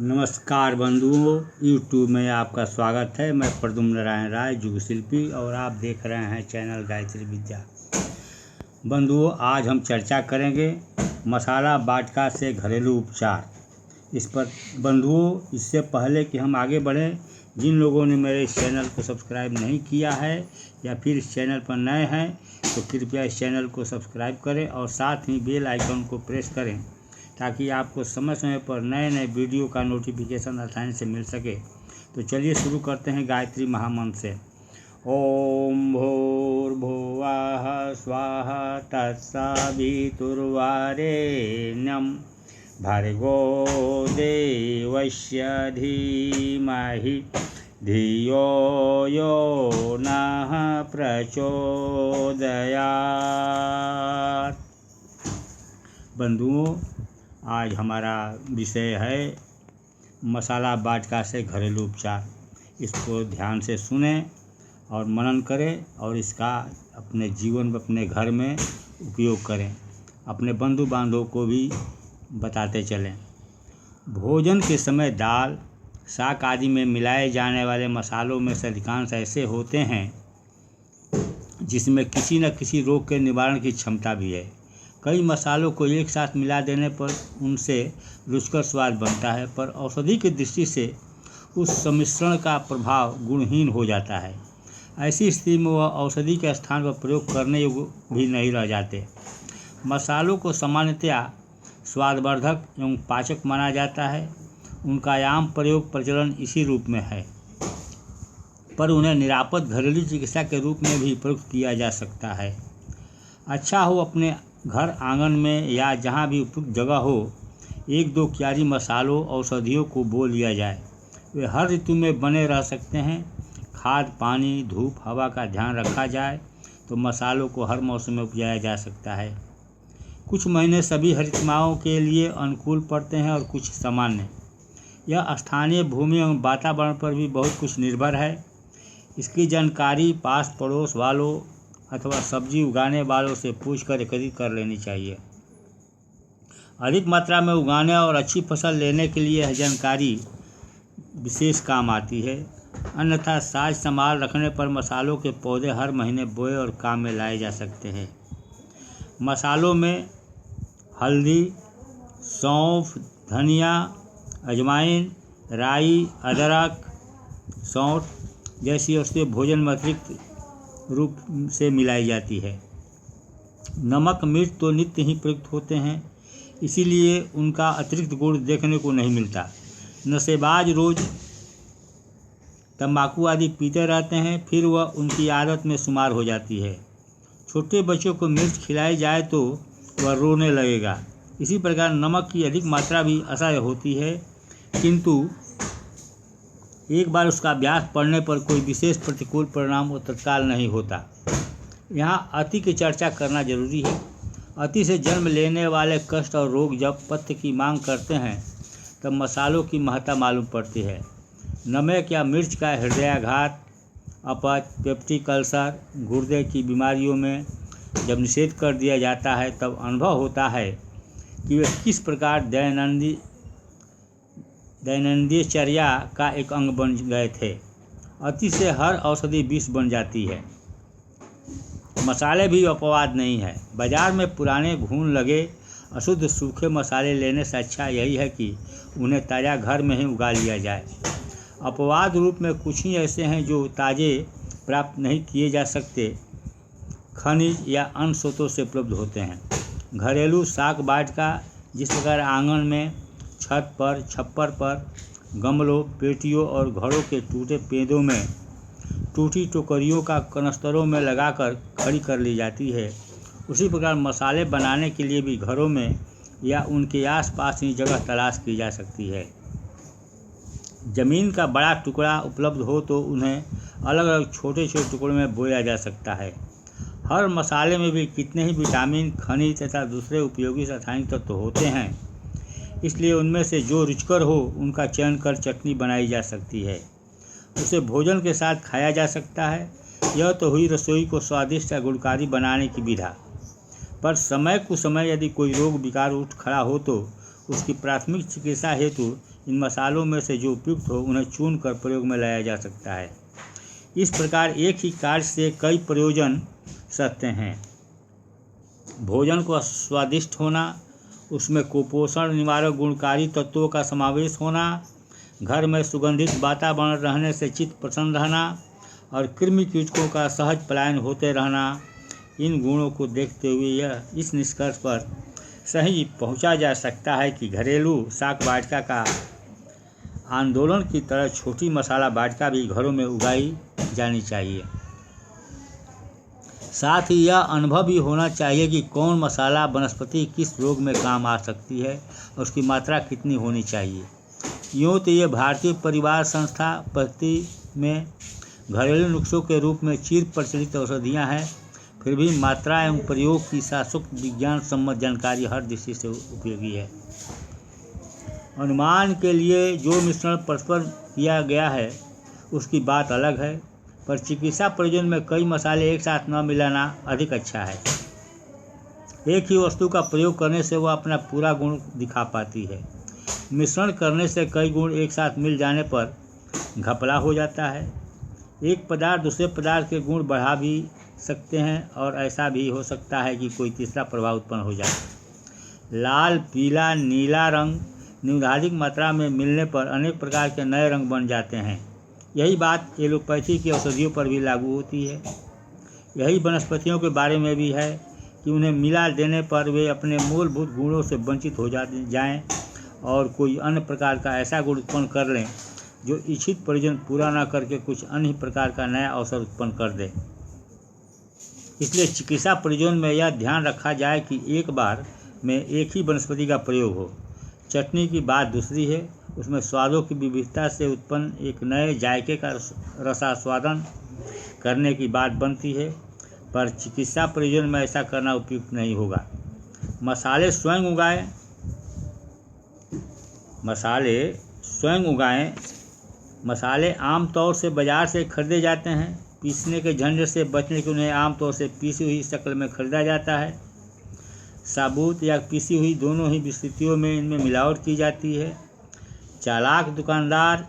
नमस्कार बंधुओं, यूट्यूब में आपका स्वागत है। मैं प्रद्युम्न नारायण राय, युग शिल्पी, और आप देख रहे हैं चैनल गायत्री विद्या। बंधुओं, आज हम चर्चा करेंगे मसाला वाटका से घरेलू उपचार। इस पर बंधुओं, इससे पहले कि हम आगे बढ़ें, जिन लोगों ने मेरे इस चैनल को सब्सक्राइब नहीं किया है या फिर इस चैनल पर नए हैं तो कृपया इस चैनल को सब्सक्राइब करें और साथ ही बेल आइकन को प्रेस करें ताकि आपको समय समय पर नए नए वीडियो का नोटिफिकेशन आसानी से मिल सके। तो चलिए शुरू करते हैं गायत्री महामंत्र से। ओम भूर्भुवः स्वाहा तत्सवितुर्वरेण्यं भर्गो देवस्य धीमहि धियो यो नः प्रचोदयात्। बंधुओं, आज हमारा विषय है मसाला वाटका से घरेलू उपचार। इसको ध्यान से सुनें और मनन करें और इसका अपने जीवन में, अपने घर में उपयोग करें। अपने बंधु बांधवों को भी बताते चलें। भोजन के समय दाल, शाक आदि में मिलाए जाने वाले मसालों में से अधिकांश ऐसे होते हैं जिसमें किसी न किसी रोग के निवारण की क्षमता भी है। कई मसालों को एक साथ मिला देने पर उनसे रुचिकर स्वाद बनता है, पर औषधि की दृष्टि से उस सम्मिश्रण का प्रभाव गुणहीन हो जाता है। ऐसी स्थिति में वह औषधि के स्थान पर प्रयोग करने योग्य भी नहीं रह जाते। मसालों को सामान्यतया स्वादवर्धक एवं पाचक माना जाता है। उनका आम प्रयोग प्रचलन इसी रूप में है, पर उन्हें निरापद घरेलू चिकित्सा के रूप में भी प्रयुक्त किया जा सकता है। अच्छा हो अपने घर आंगन में या जहाँ भी उपयुक्त जगह हो, एक दो क्यारी मसालों औषधियों को बो लिया जाए। वे हर ऋतु में बने रह सकते हैं। खाद, पानी, धूप, हवा का ध्यान रखा जाए तो मसालों को हर मौसम में उपजाया जा सकता है। कुछ महीने सभी ऋतुओं के लिए अनुकूल पड़ते हैं और कुछ सामान्य। यह स्थानीय भूमि एवं वातावरण पर भी बहुत कुछ निर्भर है। इसकी जानकारी पास पड़ोस वालों अथवा सब्जी उगाने वालों से पूछकर एकत्रित कर लेनी चाहिए। अधिक मात्रा में उगाने और अच्छी फसल लेने के लिए यह जानकारी विशेष काम आती है। अन्यथा साज संभाल रखने पर मसालों के पौधे हर महीने बोए और काम में लाए जा सकते हैं। मसालों में हल्दी, सौंफ, धनिया, अजवाइन, राई, अदरक, सौंठ जैसी औषधि भोजन में अतिरिक्त रूप से मिलाई जाती है। नमक, मिर्च तो नित्य ही प्रयुक्त होते हैं, इसीलिए उनका अतिरिक्त गुण देखने को नहीं मिलता। नशेबाज रोज तंबाकू आदि पीते रहते हैं, फिर वह उनकी आदत में शुमार हो जाती है। छोटे बच्चों को मिर्च खिलाई जाए तो वह रोने लगेगा। इसी प्रकार नमक की अधिक मात्रा भी असह्य होती है, किंतु एक बार उसका अभ्यास पड़ने पर कोई विशेष प्रतिकूल परिणाम तत्काल नहीं होता। यहाँ अति की चर्चा करना जरूरी है। अति से जन्म लेने वाले कष्ट और रोग जब पथ्य की मांग करते हैं तब मसालों की महत्ता मालूम पड़ती है। नमक या मिर्च का हृदयाघात, अपच, पेप्टिक अल्सर, गुर्दे की बीमारियों में जब निषेध कर दिया जाता है तब अनुभव होता है कि वे किस प्रकार दैनंदिनचर्या का एक अंग बन गए थे। अति से हर औषधि विष बन जाती है। मसाले भी अपवाद नहीं है। बाजार में पुराने घुन लगे अशुद्ध सूखे मसाले लेने से अच्छा यही है कि उन्हें ताज़ा घर में ही उगा लिया जाए। अपवाद रूप में कुछ ही ऐसे हैं जो ताज़े प्राप्त नहीं किए जा सकते, खनिज या अन्य स्रोतों से उपलब्ध होते हैं। घरेलू शाक वाटका जिस प्रकार आंगन में, छत पर, छप्पर पर, गमलों, पेटियों और घरों के टूटे पेड़ों में टूटी टोकरियों का कनस्तरों में लगाकर खड़ी कर ली जाती है, उसी प्रकार मसाले बनाने के लिए भी घरों में या उनके आसपास ही जगह तलाश की जा सकती है। जमीन का बड़ा टुकड़ा उपलब्ध हो तो उन्हें अलग अलग छोटे छोटे टुकड़ों में बोया जा सकता है। हर मसाले में भी कितने ही विटामिन, खनिज तथा दूसरे उपयोगी रासायनिक तत्व होते हैं, इसलिए उनमें से जो रुचिकर हो उनका चयन कर चटनी बनाई जा सकती है। उसे भोजन के साथ खाया जा सकता है। यह तो हुई रसोई को स्वादिष्ट या गुणकारी बनाने की विधा। पर समय कुसमय यदि कोई रोग विकार उठ खड़ा हो तो उसकी प्राथमिक चिकित्सा हेतु इन मसालों में से जो उपयुक्त हो उन्हें चुन कर प्रयोग में लाया जा सकता है। इस प्रकार एक ही कार्य से कई प्रयोजन सकते हैं। भोजन को स्वादिष्ट होना, उसमें कुपोषण निवारक गुणकारी तत्वों का समावेश होना, घर में सुगंधित वातावरण रहने से चित्त प्रसन्न रहना और कृमि कीटकों का सहज पलायन होते रहना, इन गुणों को देखते हुए यह इस निष्कर्ष पर सही पहुंचा जा सकता है कि घरेलू शाक वाटिका का आंदोलन की तरह छोटी मसाला वाटिका भी घरों में उगाई जानी चाहिए। साथ ही यह अनुभव भी होना चाहिए कि कौन मसाला वनस्पति किस रोग में काम आ सकती है और उसकी मात्रा कितनी होनी चाहिए। यूँ तो ये भारतीय परिवार संस्था पद्धति में घरेलू नुस्खों के रूप में चिर प्रचलित औषधियाँ हैं, फिर भी मात्रा एवं प्रयोग की शाश्वत विज्ञान सम्मत जानकारी हर दृष्टि से उपयोगी है। अनुमान के लिए जो मिश्रण परस्पर किया गया है उसकी बात अलग है, पर चिकित्सा प्रयोजन में कई मसाले एक साथ न मिलाना अधिक अच्छा है। एक ही वस्तु का प्रयोग करने से वह अपना पूरा गुण दिखा पाती है। मिश्रण करने से कई गुण एक साथ मिल जाने पर घपला हो जाता है। एक पदार्थ दूसरे पदार्थ के गुण बढ़ा भी सकते हैं और ऐसा भी हो सकता है कि कोई तीसरा प्रभाव उत्पन्न हो जाए। लाल, पीला, नीला रंग निर्धारित मात्रा में मिलने पर अनेक प्रकार के नए रंग बन जाते हैं। यही बात एलोपैथी की औषधियों पर भी लागू होती है। यही वनस्पतियों के बारे में भी है कि उन्हें मिला देने पर वे अपने मूलभूत गुणों से वंचित हो जाएं और कोई अन्य प्रकार का ऐसा गुण उत्पन्न कर लें जो इच्छित प्रयोजन पूरा न करके कुछ अन्य प्रकार का नया अवसर उत्पन्न कर दे। इसलिए चिकित्सा प्रयोजन में यह ध्यान रखा जाए कि एक बार में एक ही वनस्पति का प्रयोग हो। चटनी की बात दूसरी है, उसमें स्वादों की विविधता से उत्पन्न एक नए जायके का रसास्वादन करने की बात बनती है, पर चिकित्सा प्रयोजन में ऐसा करना उपयुक्त नहीं होगा। मसाले स्वयं उगाएं। मसाले आमतौर से बाजार से खरीदे जाते हैं। पीसने के झंझट से बचने के उन्हें आमतौर से पीसी हुई शक्ल में खरीदा जाता है। साबुत या पीसी हुई दोनों ही स्थितियों में इनमें मिलावट की जाती है। चालाक दुकानदार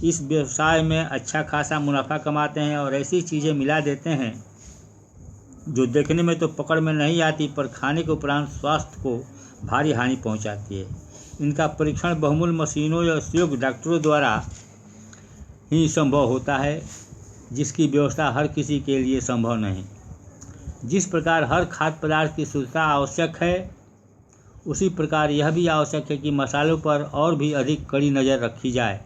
इस व्यवसाय में अच्छा खासा मुनाफा कमाते हैं और ऐसी चीज़ें मिला देते हैं जो देखने में तो पकड़ में नहीं आती पर खाने के उपरांत स्वास्थ्य को भारी हानि पहुंचाती है। इनका परीक्षण बहुमूल्य मशीनों या योग्य डॉक्टरों द्वारा ही संभव होता है, जिसकी व्यवस्था हर किसी के लिए संभव नहीं। जिस प्रकार हर खाद्य पदार्थ की शुद्धता आवश्यक है, उसी प्रकार यह भी आवश्यक है कि मसालों पर और भी अधिक कड़ी नज़र रखी जाए,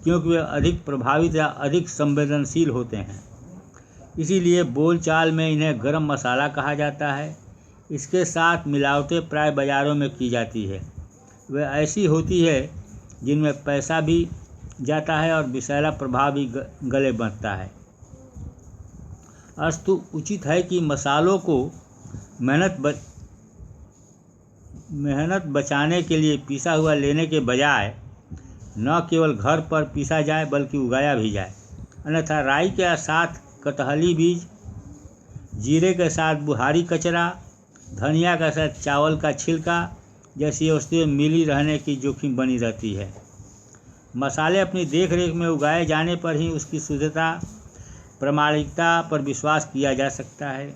क्योंकि वे अधिक प्रभावित या अधिक संवेदनशील होते हैं। इसीलिए बोलचाल में इन्हें गरम मसाला कहा जाता है। इसके साथ मिलावटें प्राय बाज़ारों में की जाती है। वे ऐसी होती है जिनमें पैसा भी जाता है और विषैला प्रभाव भी गले बंधता है। अस्तु उचित है कि मसालों को मेहनत बचाने के लिए पीसा हुआ लेने के बजाय न केवल घर पर पीसा जाए बल्कि उगाया भी जाए। अन्यथा राई के साथ कटहली बीज, जीरे के साथ बुहारी कचरा, धनिया के साथ चावल का छिलका जैसी वस्तुएं मिली रहने की जोखिम बनी रहती है। मसाले अपनी देख रेख में उगाए जाने पर ही उसकी शुद्धता प्रामाणिकता पर विश्वास किया जा सकता है,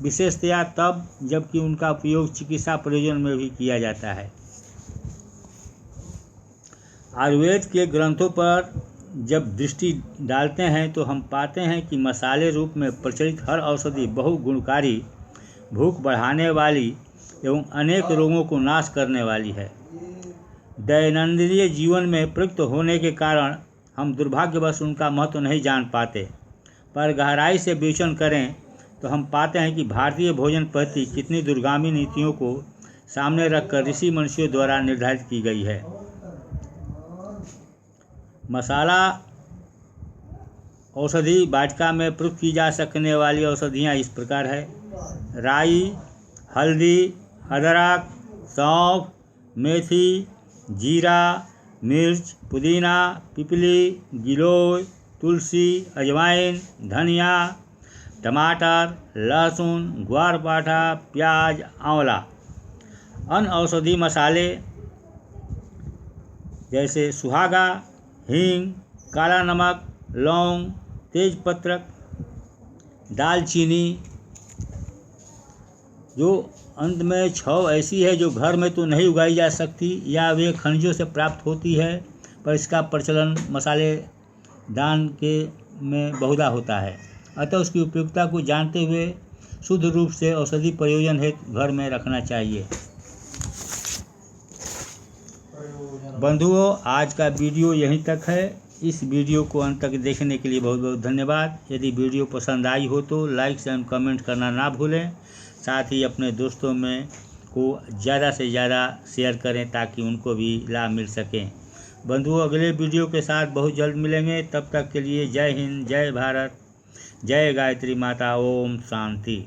विशेषतया तब जबकि उनका उपयोग चिकित्सा प्रयोजन में भी किया जाता है। आयुर्वेद के ग्रंथों पर जब दृष्टि डालते हैं तो हम पाते हैं कि मसाले रूप में प्रचलित हर औषधि बहुगुणकारी, भूख बढ़ाने वाली एवं अनेक रोगों को नाश करने वाली है। दैनंदिन जीवन में प्रयुक्त होने के कारण हम दुर्भाग्यवश उनका महत्व नहीं जान पाते, पर गहराई से विवेचन करें तो हम पाते हैं कि भारतीय भोजन पद्धति कितनी दूरगामी नीतियों को सामने रखकर ऋषि मनुष्यों द्वारा निर्धारित की गई है। मसाला औषधि वाटिका में प्रयुक्त की जा सकने वाली औषधियाँ इस प्रकार है: राई, हल्दी, अदरक, सौंफ, मेथी, जीरा, मिर्च, पुदीना, पिपली, गिलोय, तुलसी, अजवाइन, धनिया, टमाटर, लहसुन, ग्वारपाठा, प्याज, आंवला। अन्य औषधि मसाले जैसे सुहागा, हींग, काला नमक, लौंग, तेजपत्र, दालचीनी। जो अंत में 6 ऐसी है जो घर में तो नहीं उगाई जा सकती या वे खनिजों से प्राप्त होती है, पर इसका प्रचलन मसाले दान के में बहुधा होता है। अतः उसकी उपयोगिता को जानते हुए शुद्ध रूप से औषधि प्रयोजन हेतु घर में रखना चाहिए। बंधुओं, आज का वीडियो यहीं तक है। इस वीडियो को अंत तक देखने के लिए बहुत बहुत धन्यवाद। यदि वीडियो पसंद आई हो तो लाइक एंड कमेंट करना ना भूलें। साथ ही अपने दोस्तों में को ज़्यादा से ज़्यादा शेयर करें ताकि उनको भी लाभ मिल सके। बंधुओं, अगले वीडियो के साथ बहुत जल्द मिलेंगे। तब तक के लिए जय हिंद, जय भारत, जय गायत्री माता। ओम शांति।